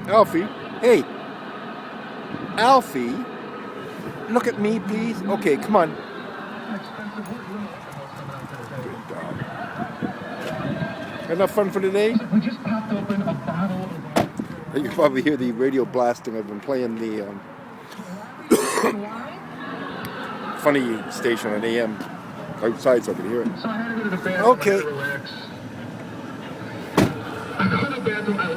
Alfie, hey, Alfie, look at me, please. Okay, come on. Good dog. Enough fun for today? We just popped open a bottle of... You can probably hear the radio blasting. I've been playing the funny station on AM outside so I can hear it. So I had to go to the bathroom. Okay. Relax. I go to the bathroom.